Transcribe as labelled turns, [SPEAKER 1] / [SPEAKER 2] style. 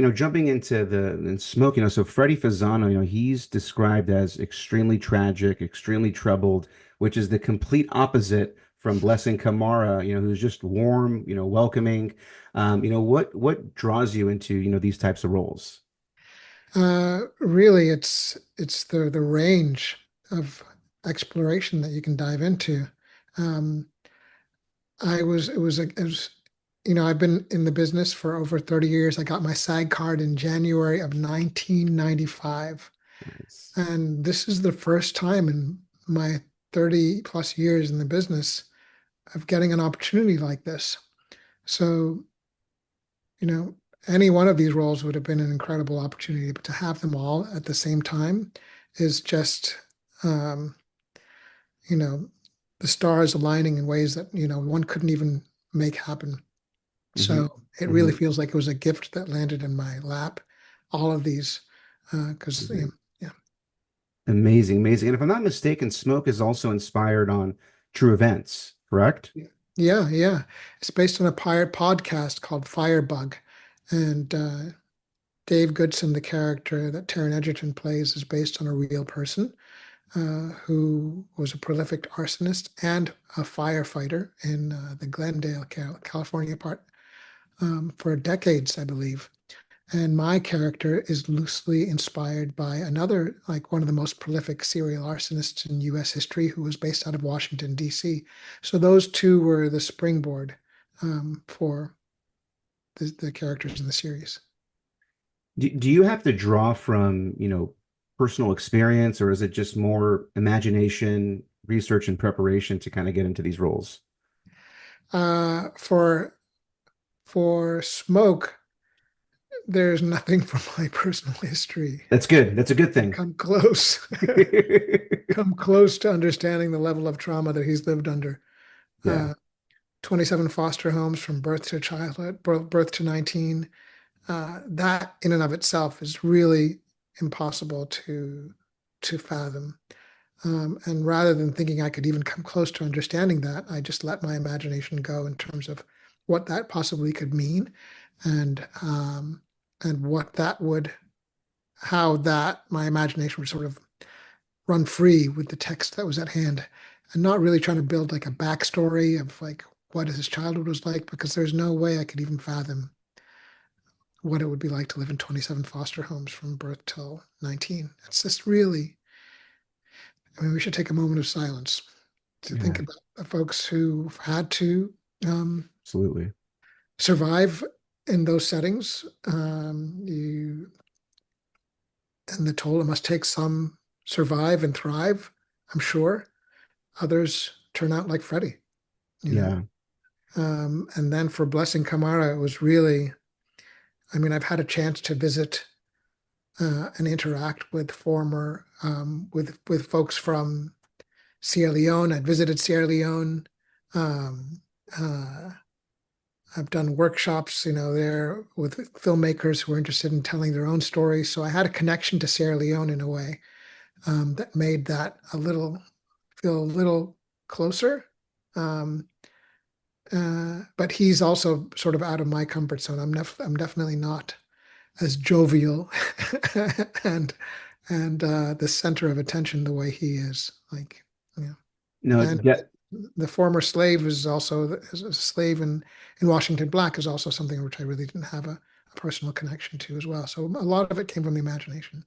[SPEAKER 1] jumping into the smoke, so Freddie Fasano, he's described as extremely tragic, extremely troubled, which is the complete opposite from Blessing Kamara, who's just warm, welcoming. What draws you into, these types of roles?
[SPEAKER 2] Really, it's the range of exploration that you can dive into. Um, I was it was I've been in the business for over 30 years. I got my SAG card in January of 1995.
[SPEAKER 1] Nice.
[SPEAKER 2] And this is the first time in my 30 plus years in the business of getting an opportunity like this. So, you know, any one of these roles would have been an incredible opportunity, but to have them all at the same time is just, um, you know, the stars aligning in ways that, one couldn't even make happen.
[SPEAKER 1] Hmm.
[SPEAKER 2] So it really
[SPEAKER 1] Hmm.
[SPEAKER 2] feels like it was a gift that landed in my lap. All of these, because, yeah.
[SPEAKER 1] Amazing, amazing. And if I'm not mistaken, Smoke is also inspired on true events, correct?
[SPEAKER 2] Yeah, yeah. It's based on a podcast called Firebug. And Dave Goodson, the character that Taron Egerton plays, is based on a real person who was a prolific arsonist and a firefighter in the Glendale, California part for decades, I believe. And my character is loosely inspired by another, like one of the most prolific serial arsonists in US history, who was based out of Washington, D.C. So those two were the springboard for the characters in the series.
[SPEAKER 1] Do you have to draw from, personal experience, or is it just more imagination, research, and preparation to kind of get into these roles?
[SPEAKER 2] Uh, for for Smoke, there's nothing from my personal history
[SPEAKER 1] That's good. That's a good
[SPEAKER 2] to
[SPEAKER 1] thing.
[SPEAKER 2] come close, come close to understanding the level of trauma that he's lived under.
[SPEAKER 1] Yeah.
[SPEAKER 2] Uh, 27 foster homes from birth to childhood, birth to 19. That in and of itself is really impossible to fathom. And rather than thinking I could even come close to understanding that, I just let my imagination go in terms of what that possibly could mean, and what that would, how that my imagination would sort of run free with the text that was at hand, and not really trying to build like a backstory of like what his childhood was like, because there's no way I could even fathom what it would be like to live in 27 foster homes from birth till 19. It's just really, I mean, we should take a moment of silence to think
[SPEAKER 1] Yeah,
[SPEAKER 2] about the folks who've had to um,
[SPEAKER 1] absolutely.
[SPEAKER 2] survive in those settings. And the toll it must take. Some survive and thrive, I'm sure. Others turn out like Freddie, you know.
[SPEAKER 1] Yeah.
[SPEAKER 2] And then for Blessing Kamara, it was really, I mean, I've had a chance to visit and interact with former with folks from Sierra Leone. I'd visited Sierra Leone. Um, uh, I've done workshops, there with filmmakers who are interested in telling their own stories. So I had a connection to Sierra Leone in a way that made that feel a little closer. Um, but he's also sort of out of my comfort zone. I'm definitely not as jovial and the center of attention the way he is. Like, yeah.
[SPEAKER 1] No,
[SPEAKER 2] And the former slave is also is a slave in Washington Black is also something which I really didn't have a personal connection to as well. So a lot of it came from the imagination.